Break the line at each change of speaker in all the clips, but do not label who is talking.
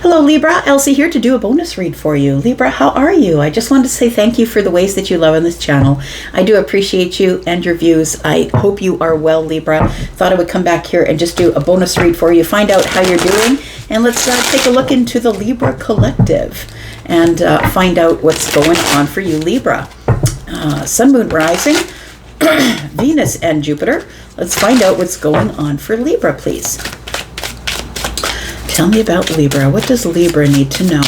Hello Libra, Elsie here to do a bonus read for you. Libra, how are you? I just wanted to say thank you for the ways that you love on this channel. I do appreciate you and your views. I hope you are well, Libra. Thought I would come back here and just do a bonus read for you, find out how you're doing, and let's take a look into the Libra collective and find out what's going on for you, Libra. Sun, Moon, Rising, Venus, and Jupiter. Let's find out what's going on for Libra, please. Tell me about Libra. What does Libra need to know?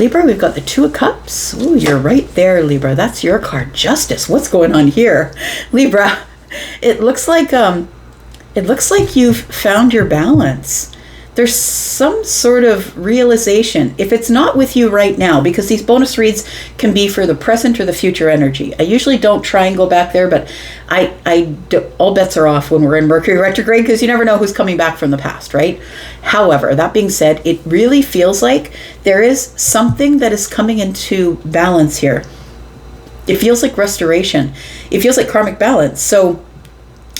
Libra, we've got the Two of Cups. Ooh, you're right there, Libra. That's your card. Justice. What's going on here? Libra, it looks like you've found your balance. There's some sort of realization. If it's not with you right now, because these bonus reads can be for the present or the future energy. I usually don't try and go back there, but all bets are off when we're in Mercury retrograde, because you never know who's coming back from the past, right? However, that being said, it really feels like there is something that is coming into balance here. It feels like restoration. It feels like karmic balance. So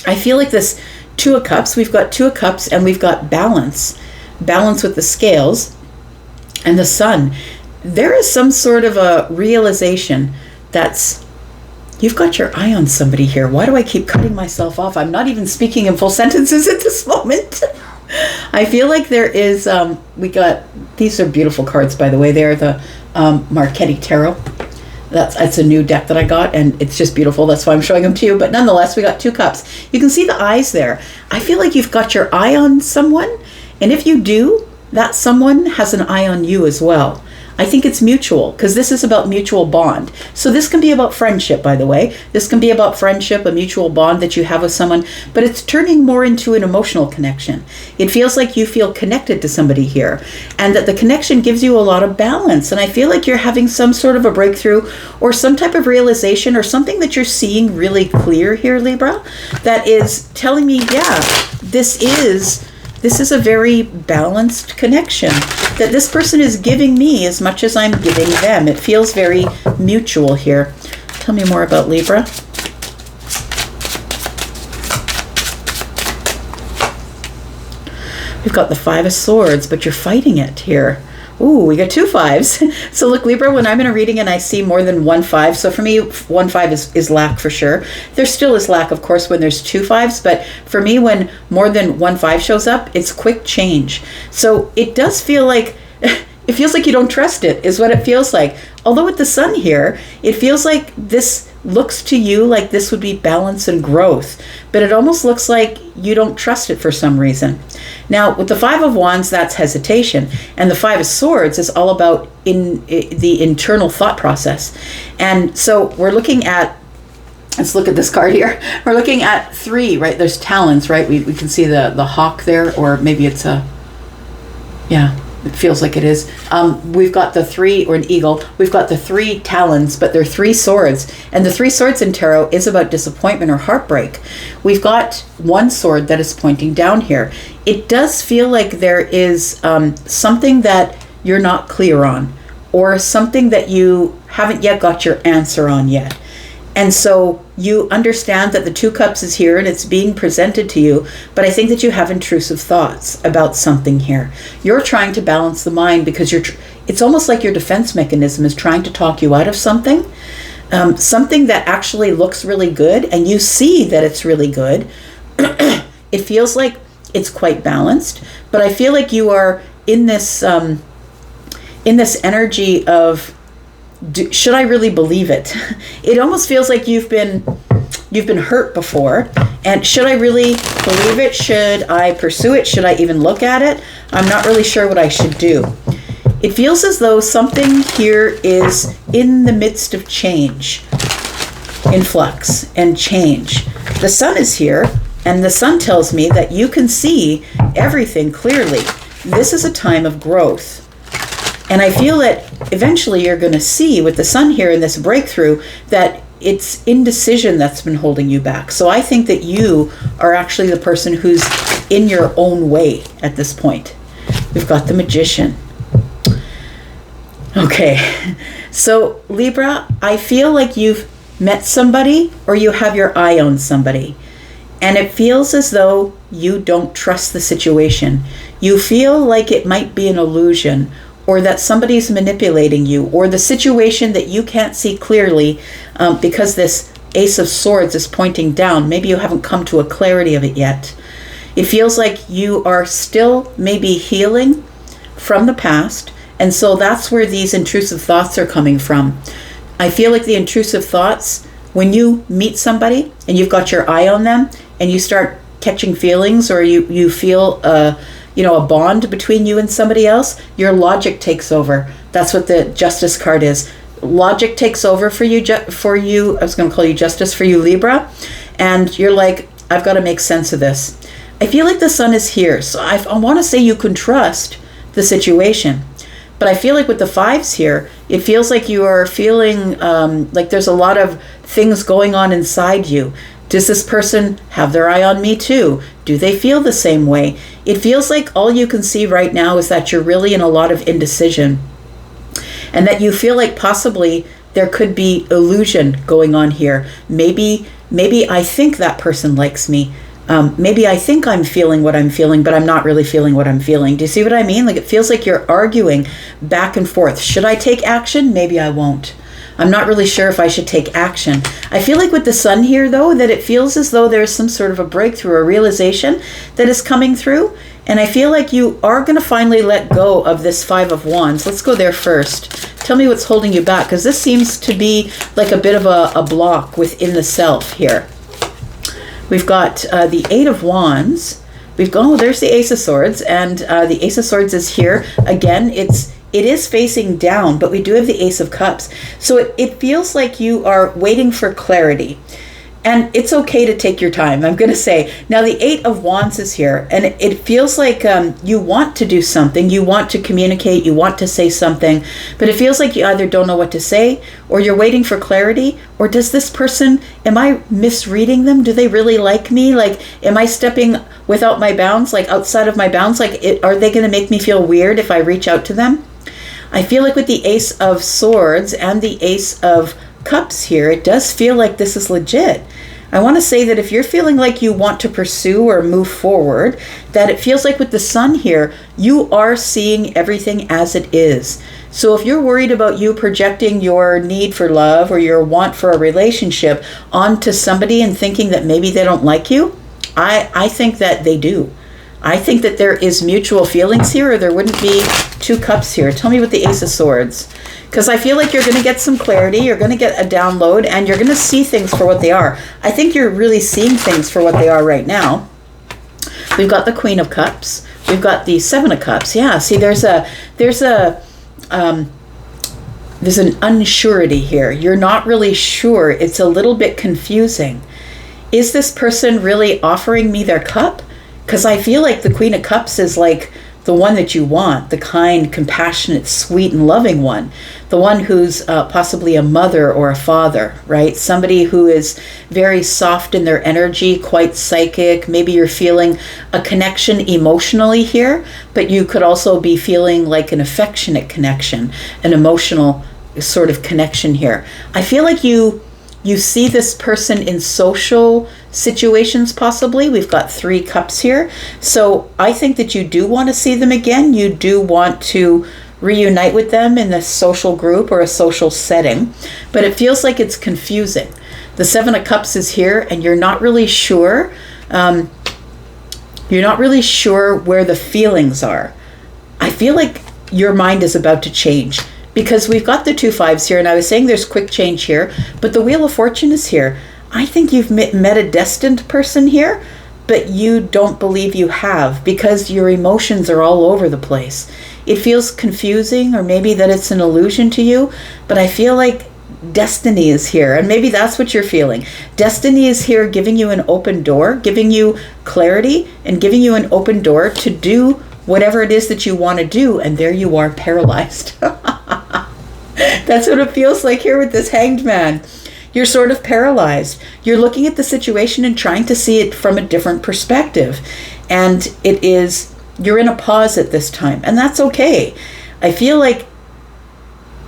I feel like this Two of Cups, we've got Two of Cups and we've got balance with the scales and the Sun. There is some sort of a realization that's, you've got your eye on somebody here. Why do I keep cutting myself off? I'm not even speaking in full sentences at this moment. I feel like there is, these are beautiful cards, by the way. They're the Marchetti Tarot. That's a new deck that I got, and it's just beautiful. That's why I'm showing them to you. But nonetheless, we got Two Cups. You can see the eyes there. I feel like you've got your eye on someone, and if you do, that someone has an eye on you as well. I think it's mutual, because this is about mutual bond. So this can be about friendship, by the way. This can be about friendship, a mutual bond that you have with someone, but it's turning more into an emotional connection. It feels like you feel connected to somebody here, and that the connection gives you a lot of balance. And I feel like you're having some sort of a breakthrough or some type of realization or something that you're seeing really clear here, Libra, that is telling me, yeah, this is a very balanced connection, that this person is giving me as much as I'm giving them. It feels very mutual here. Tell me more about Libra. We've got the Five of Swords, but you're fighting it here. Ooh, we got two fives. So look, Libra, when I'm in a reading and I see more than one five, so for me, 1 5 is lack for sure. There still is lack, of course, when there's two fives, but for me, when more than 1 5 shows up, it's quick change. So it does feel like, it feels like you don't trust it, is what it feels like. Although with the Sun here, it feels like this looks to you like this would be balance and growth, but it almost looks like you don't trust it for some reason. Now, with the Five of Wands, that's hesitation, and the Five of Swords is all about the internal thought process. And so we're looking at, let's look at this card here. We're looking at 3, right? There's talons, right? We can see the hawk there, or maybe it's yeah, it feels like it is. We've got the 3, or an eagle. We've got the 3 talons, but they're 3 swords. And the 3 swords in tarot is about disappointment or heartbreak. We've got 1 sword that is pointing down here. It does feel like there is something that you're not clear on, or something that you haven't yet got your answer on yet. And so you understand that the Two Cups is here and it's being presented to you, but I think that you have intrusive thoughts about something here. You're trying to balance the mind because it's almost like your defense mechanism is trying to talk you out of something, something that actually looks really good, and you see that it's really good. It feels like it's quite balanced, but I feel like you are in this energy of, should I really believe it? It almost feels like you've been hurt before, and should I really believe it? Should I pursue it? Should I even look at it? I'm not really sure what I should do. It feels as though something here is in the midst of change, influx and change. The Sun is here, and the Sun tells me that you can see everything clearly. This is a time of growth. And I feel that eventually you're going to see with the Sun here in this breakthrough that it's indecision that's been holding you back. So I think that you are actually the person who's in your own way at this point. We've got the Magician. Okay, so Libra, I feel like you've met somebody or you have your eye on somebody. And it feels as though you don't trust the situation. You feel like it might be an illusion, or that somebody's manipulating you, or the situation that you can't see clearly because this Ace of Swords is pointing down. Maybe you haven't come to a clarity of it yet. It feels like you are still maybe healing from the past, and so that's where these intrusive thoughts are coming from. I feel like the intrusive thoughts, when you meet somebody and you've got your eye on them and you start catching feelings, or you feel a bond between you and somebody else, your logic takes over. That's what the Justice card is. Logic takes over for you. I was going to call you Justice for you, Libra, and you're like, I've got to make sense of this. I feel like the Sun is here, so I want to say you can trust the situation. But I feel like with the fives here, it feels like you are feeling like there's a lot of things going on inside you. Does this person have their eye on me too? Do they feel the same way? It feels like all you can see right now is that you're really in a lot of indecision, and that you feel like possibly there could be illusion going on here. Maybe I think that person likes me. Maybe I think I'm feeling what I'm feeling, but I'm not really feeling what I'm feeling. Do you see what I mean? Like, it feels like you're arguing back and forth. Should I take action? Maybe I won't. I'm not really sure if I should take action. I feel like with the Sun here, though, that it feels as though there's some sort of a breakthrough, a realization that is coming through. And I feel like you are going to finally let go of this Five of Wands. Let's go there first. Tell me what's holding you back, because this seems to be like a bit of a block within the self here. We've got the Eight of Wands. There's the Ace of Swords, and the Ace of Swords is here. Again, it is facing down, but we do have the Ace of Cups. So it feels like you are waiting for clarity. And it's okay to take your time, I'm going to say. Now, the Eight of Wands is here, and it feels like you want to do something. You want to communicate. You want to say something. But it feels like you either don't know what to say, or you're waiting for clarity, or does this person, am I misreading them? Do they really like me? Like, am I stepping without my bounds, like outside of my bounds? Like, are they going to make me feel weird if I reach out to them? I feel like with the Ace of Swords and the Ace of Cups here, it does feel like this is legit. I want to say that if you're feeling like you want to pursue or move forward, that it feels like with the Sun here, you are seeing everything as it is. So if you're worried about you projecting your need for love or your want for a relationship onto somebody and thinking that maybe they don't like you, I think that they do. I think that there is mutual feelings here, or there wouldn't be two cups here. Tell me with the Ace of Swords. Because I feel like you're going to get some clarity, you're going to get a download, and you're going to see things for what they are. I think you're really seeing things for what they are right now. We've got the Queen of Cups. We've got the Seven of Cups. Yeah, see, there's an unsurety here. You're not really sure. It's a little bit confusing. Is this person really offering me their cup? Because I feel like the Queen of Cups is like the one that you want, the kind, compassionate, sweet, and loving one. The one who's possibly a mother or a father, right? Somebody who is very soft in their energy, quite psychic. Maybe you're feeling a connection emotionally here, but you could also be feeling like an affectionate connection, an emotional sort of connection here. I feel like you see this person in social situations possibly. We've got three cups here. So I think that you do want to see them again. You do want to reunite with them in a social group or a social setting. But it feels like it's confusing. The Seven of Cups is here, and you're not really sure. You're not really sure where the feelings are. I feel like your mind is about to change. Because we've got the two fives here, and I was saying there's quick change here, but the Wheel of Fortune is here. I think you've met a destined person here, but you don't believe you have, because your emotions are all over the place. It feels confusing, or maybe that it's an illusion to you, but I feel like destiny is here, and maybe that's what you're feeling. Destiny is here giving you an open door, giving you clarity, and giving you an open door to do whatever it is that you want to do, and there you are, paralyzed. That's what it feels like here with this Hanged Man. You're sort of paralyzed. You're looking at the situation and trying to see it from a different perspective. And you're in a pause at this time, and that's okay. I feel like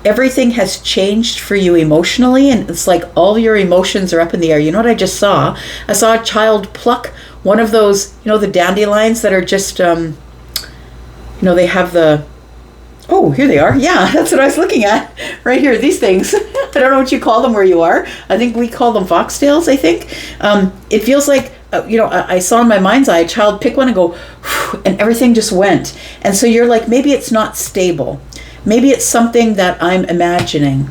everything has changed for you emotionally, and it's like all your emotions are up in the air. You know what I just saw? I saw a child pluck one of those, the dandelions that are just, they have the, oh, here they are. Yeah, that's what I was looking at right here. These things. I don't know what you call them where you are. I think we call them foxtails, I think. It feels like, I saw in my mind's eye a child pick one and go, and everything just went. And so you're like, maybe it's not stable. Maybe it's something that I'm imagining.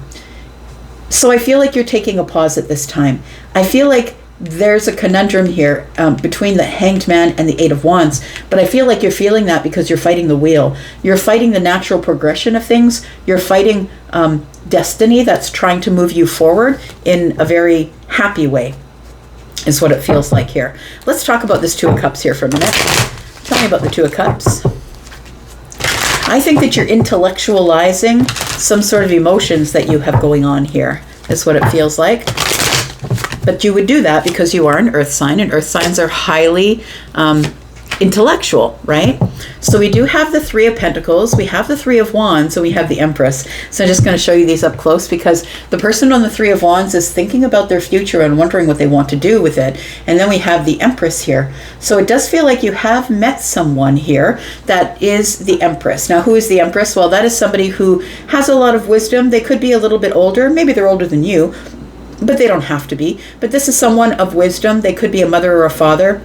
So I feel like you're taking a pause at this time. I feel like there's a conundrum here between the Hanged Man and the Eight of Wands, but I feel like you're feeling that because you're fighting the wheel. You're fighting the natural progression of things. You're fighting destiny that's trying to move you forward in a very happy way, is what it feels like here. Let's talk about this Two of Cups here for a minute. Tell me about the Two of Cups. I think that you're intellectualizing some sort of emotions that you have going on here, is what it feels like. But you would do that because you are an earth sign, and earth signs are highly intellectual, right? So we do have the Three of Pentacles, we have the Three of Wands, and we have the Empress. So I'm just going to show you these up close because the person on the Three of Wands is thinking about their future and wondering what they want to do with it. And then we have the Empress here. So it does feel like you have met someone here that is the Empress. Now, who is the Empress? Well, that is somebody who has a lot of wisdom. They could be a little bit older. Maybe they're older than you, but they don't have to be. But this is someone of wisdom. They could be a mother or a father,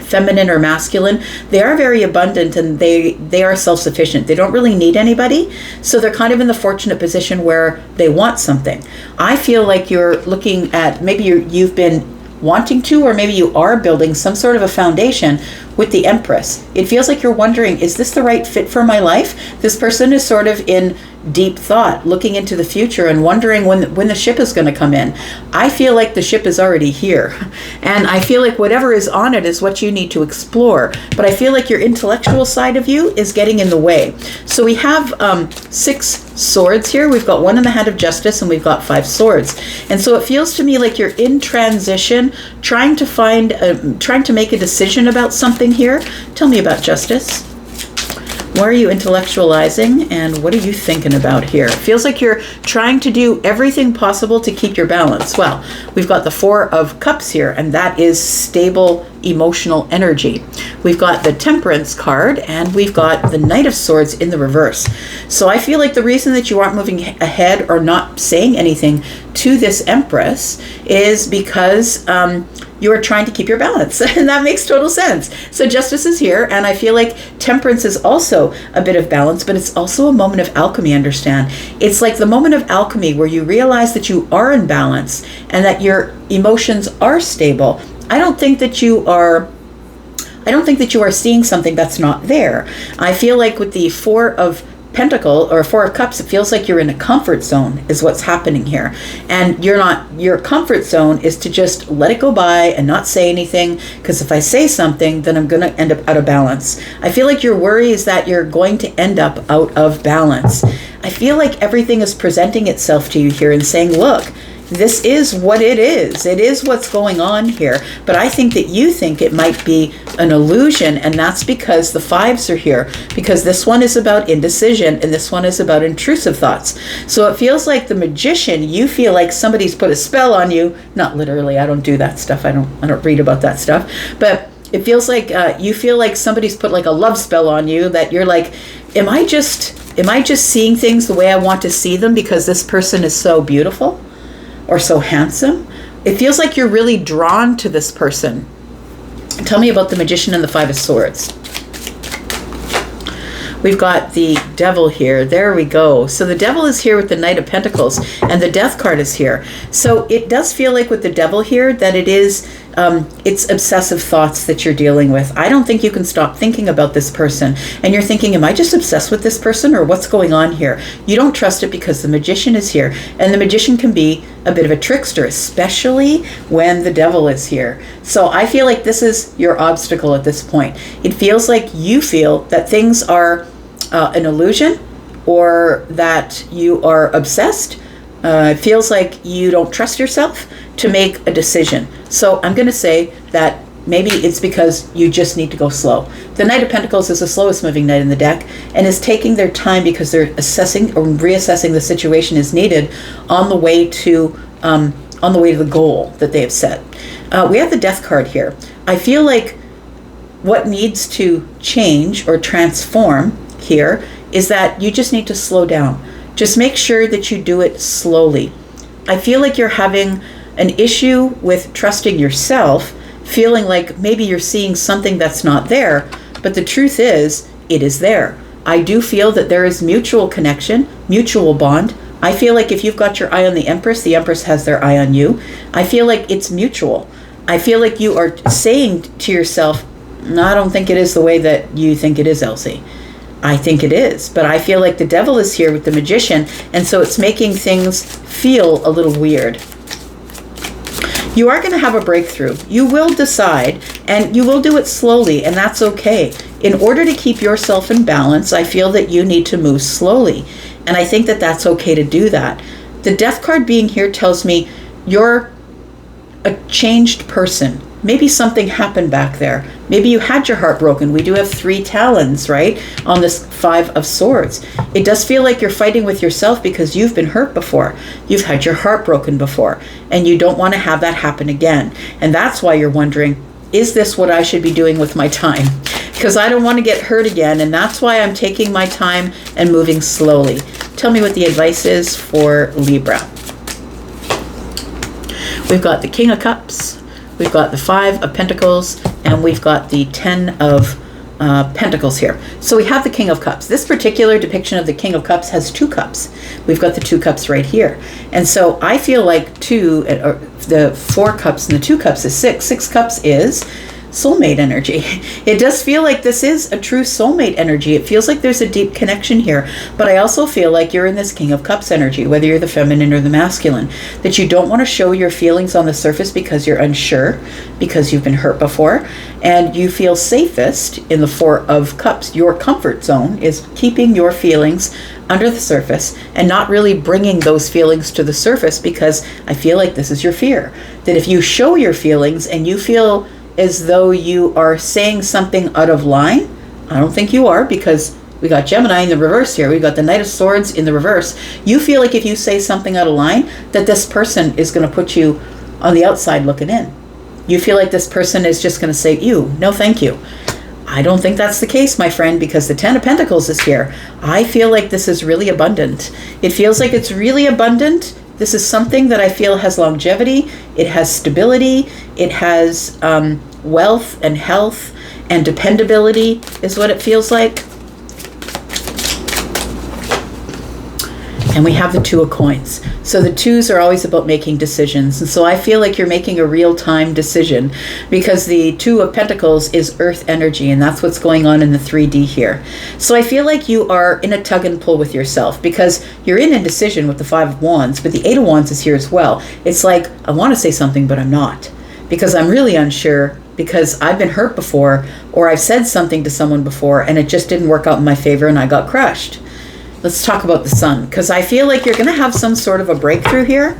feminine or masculine. They are very abundant, and they are self-sufficient. They don't really need anybody. So they're kind of in the fortunate position where they want something. I feel like you're looking at, maybe you've been wanting to, or maybe you are building some sort of a foundation with the Empress. It feels like you're wondering, is this the right fit for my life? This person is sort of in deep thought, looking into the future and wondering when the ship is going to come in. I feel like the ship is already here, and I feel like whatever is on it is what you need to explore. But I feel like your intellectual side of you is getting in the way. So we have 6 swords here. We've got 1 in the hand of Justice, and we've got 5 swords. And so it feels to me like you're in transition, trying to make a decision about something here. Tell me about Justice. What are you intellectualizing, and what are you thinking about here? It feels like you're trying to do everything possible to keep your balance. Well, we've got the Four of Cups here, and that is stable emotional energy. We've got the Temperance card, and we've got the Knight of Swords in the reverse. So I feel like the reason that you aren't moving ahead or not saying anything to this Empress is because you are trying to keep your balance. And that makes total sense. So Justice is here, and I feel like Temperance is also a bit of balance, but it's also a moment of alchemy, understand? It's like the moment of alchemy where you realize that you are in balance and that your emotions are stable. I don't think that you are seeing something that's not there. I feel like with the Four of Pentacle or Four of Cups, it feels like you're in a comfort zone is what's happening here. And your comfort zone is to just let it go by and not say anything, because if I say something, then I'm going to end up out of balance. I feel like your worry is that you're going to end up out of balance. I feel like everything is presenting itself to you here and saying, look, this is what it is. It is what's going on here. But I think that you think it might be an illusion, and that's because the 5s are here. Because this one is about indecision, and this one is about intrusive thoughts. So it feels like the Magician, you feel like somebody's put a spell on you. Not literally, I don't do that stuff. I don't read about that stuff. But it feels like you feel like somebody's put like a love spell on you, that you're like, am I just seeing things the way I want to see them because this person is so beautiful or so handsome? It feels like you're really drawn to this person. Tell me about the Magician and the 5 of Swords. We've got the Devil here. There we go. So the Devil is here with the Knight of Pentacles, and the Death card is here. So it does feel like with the Devil here that it is, it's obsessive thoughts that you're dealing with. I don't think you can stop thinking about this person. And you're thinking, am I just obsessed with this person, or what's going on here? You don't trust it because the Magician is here. And the Magician can be a bit of a trickster, especially when the Devil is here. So I feel like this is your obstacle at this point. It feels like you feel that things are an illusion, or that you are obsessed. It feels like you don't trust yourself to make a decision. So I'm going to say that maybe it's because you just need to go slow. The Knight of Pentacles is the slowest moving knight in the deck and is taking their time because they're assessing or reassessing the situation as needed on the way to the goal that they have set. We have the Death card here. I feel like what needs to change or transform here is that you just need to slow down. Just make sure that you do it slowly. I feel like you're having an issue with trusting yourself, feeling like maybe you're seeing something that's not there, but the truth is, it is there. I do feel that there is mutual connection, mutual bond. I feel like if you've got your eye on the Empress has their eye on you. I feel like it's mutual. I feel like you are saying to yourself, no, I don't think it is the way that you think it is, Elsie. I think it is, but I feel like the Devil is here with the Magician, and so it's making things feel a little weird. You are going to have a breakthrough. You will decide, and you will do it slowly, and that's okay. In order to keep yourself in balance, I feel that you need to move slowly, and I think that that's okay to do that. The Death card being here tells me you're a changed person. Maybe something happened back there. Maybe you had your heart broken. We do have 3 talons, right, on this 5 of Swords. It does feel like you're fighting with yourself because you've been hurt before. You've had your heart broken before, and you don't want to have that happen again. And that's why you're wondering, is this what I should be doing with my time? Because I don't want to get hurt again, and that's why I'm taking my time and moving slowly. Tell me what the advice is for Libra. We've got the King of Cups. We've got the 5 of Pentacles, and we've got the 10 of Pentacles here. So we have the King of Cups. This particular depiction of the King of Cups has 2 cups. We've got the 2 cups right here. And so I feel like the 4 cups and the 2 cups is 6. 6 cups is soulmate energy. It does feel like this is a true soulmate energy. It feels like there's a deep connection here, but I also feel like you're in this King of Cups energy, whether you're the feminine or the masculine, that you don't want to show your feelings on the surface because you're unsure, because you've been hurt before, and you feel safest in the 4 of Cups. Your comfort zone is keeping your feelings under the surface and not really bringing those feelings to the surface, because I feel like this is your fear, that if you show your feelings and you feel as though you are saying something out of line. I don't think you are, because we got Gemini in the reverse here. We've got the Knight of Swords in the reverse. You feel like if you say something out of line, that this person is going to put you on the outside looking in. You feel like this person is just going to say, "You, no thank you." I don't think that's the case, my friend, because the 10 of Pentacles is here. I feel like this is really abundant. It feels like it's really abundant. This is something that I feel has longevity, it has stability, it has wealth and health and dependability is what it feels like. And we have the 2 of Coins. So the 2s are always about making decisions. And so I feel like you're making a real-time decision, because the 2 of Pentacles is earth energy, and that's what's going on in the 3D here. So I feel like you are in a tug and pull with yourself, because you're in indecision with the 5 of Wands, but the 8 of Wands is here as well. It's like, I want to say something, but I'm not, because I'm really unsure, because I've been hurt before, or I've said something to someone before, and it just didn't work out in my favor, and I got crushed. Let's talk about the Sun, because I feel like you're going to have some sort of a breakthrough here.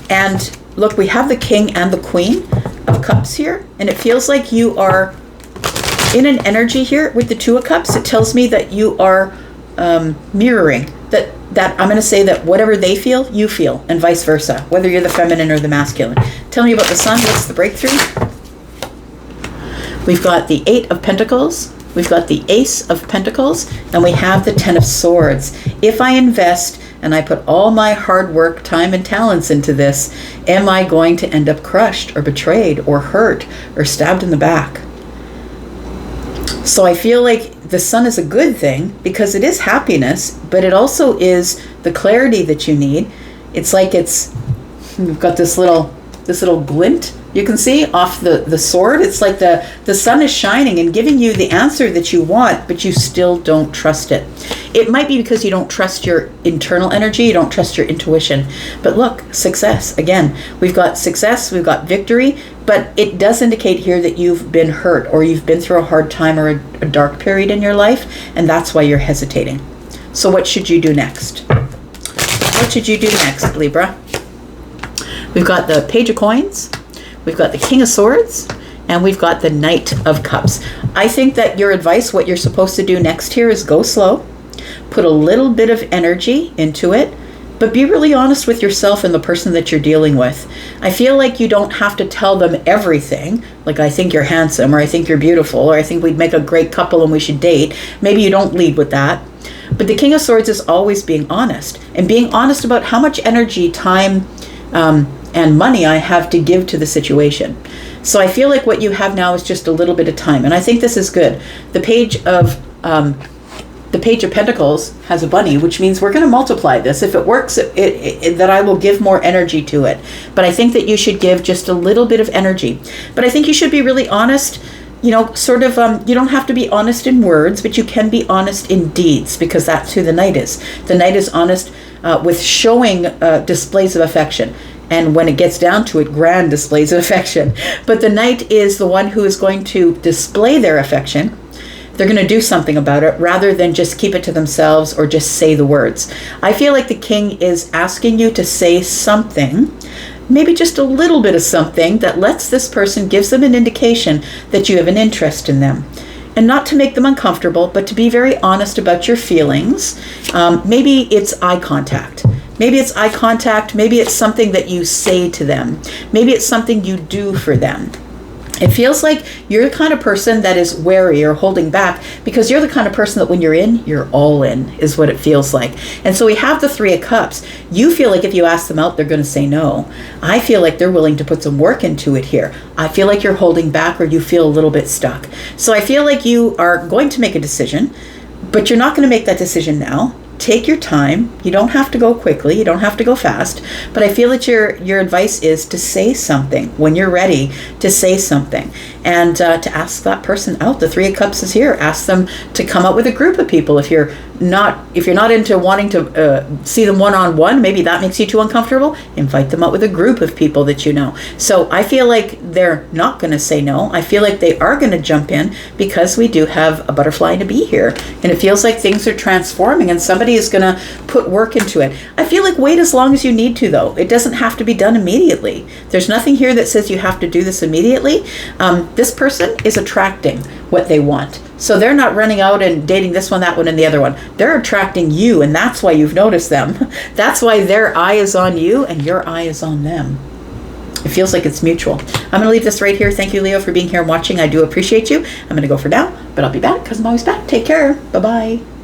And look, we have the King and the Queen of Cups here, and it feels like you are in an energy here with the 2 of Cups. It tells me that you are mirroring, that I'm going to say that whatever they feel, you feel, and vice versa, whether you're the feminine or the masculine. Tell me about the Sun. What's the breakthrough? We've got the 8 of Pentacles. We've got the Ace of Pentacles, and we have the 10 of Swords. If I invest and I put all my hard work, time, and talents into this, am I going to end up crushed or betrayed or hurt or stabbed in the back? So I feel like the Sun is a good thing because it is happiness, but it also is the clarity that you need. It's like we've got this little glint you can see off the sword. It's like the sun is shining and giving you the answer that you want, but you still don't trust it. It might be because you don't trust your internal energy, you don't trust your intuition. But look, success. Again, we've got success, we've got victory, but it does indicate here that you've been hurt or you've been through a hard time or a dark period in your life, and that's why you're hesitating. So what should you do next? What should you do next, Libra? We've got the Page of Coins. We've got the King of Swords, and we've got the Knight of Cups. I think that your advice, what you're supposed to do next here is go slow, put a little bit of energy into it, but be really honest with yourself and the person that you're dealing with. I feel like you don't have to tell them everything, like I think you're handsome, or I think you're beautiful, or I think we'd make a great couple and we should date. Maybe you don't lead with that. But the King of Swords is always being honest, and being honest about how much energy, time, and money I have to give to the situation. So I feel like what you have now is just a little bit of time, and I think this is good. The Page of Pentacles has a bunny, which means we're going to multiply this. If it works, that I will give more energy to it. But I think that you should give just a little bit of energy. But I think you should be really honest. You know, sort of, you don't have to be honest in words, but you can be honest in deeds, because that's who the Knight is. The Knight is honest with showing displays of affection. And when it gets down to it, grand displays of affection. But the Knight is the one who is going to display their affection. They're going to do something about it rather than just keep it to themselves or just say the words. I feel like the King is asking you to say something, maybe just a little bit of something that lets this person, gives them an indication that you have an interest in them. And not to make them uncomfortable, but to be very honest about your feelings. Maybe it's eye contact. Maybe it's eye contact. Maybe it's something that you say to them. Maybe it's something you do for them. It feels like you're the kind of person that is wary or holding back, because you're the kind of person that when you're in, you're all in, is what it feels like. And so we have the Three of Cups. You feel like if you ask them out, they're going to say no. I feel like they're willing to put some work into it here. I feel like you're holding back, or you feel a little bit stuck. So I feel like you are going to make a decision, but you're not going to make that decision now. Take your time. You don't have to go quickly. You don't have to go fast. But I feel that your advice is to say something when you're ready to say something, and to ask that person out. The Three of Cups is here. Ask them to come out with a group of people. If you're not into wanting to see them one-on-one, maybe that makes you too uncomfortable. Invite them out with a group of people that you know. So I feel like they're not going to say no. I feel like they are going to jump in, because we do have a butterfly and a bee here, and it feels like things are transforming, and somebody is going to put work into it. I feel like wait as long as you need to, though. It doesn't have to be done immediately. There's nothing here that says you have to do this immediately. This person is attracting what they want. So they're not running out and dating this one, that one, and the other one. They're attracting you, and that's why you've noticed them. That's why their eye is on you and your eye is on them. It feels like it's mutual. I'm going to leave this right here. Thank you, Leo, for being here and watching. I do appreciate you. I'm going to go for now, but I'll be back because I'm always back. Take care. Bye-bye.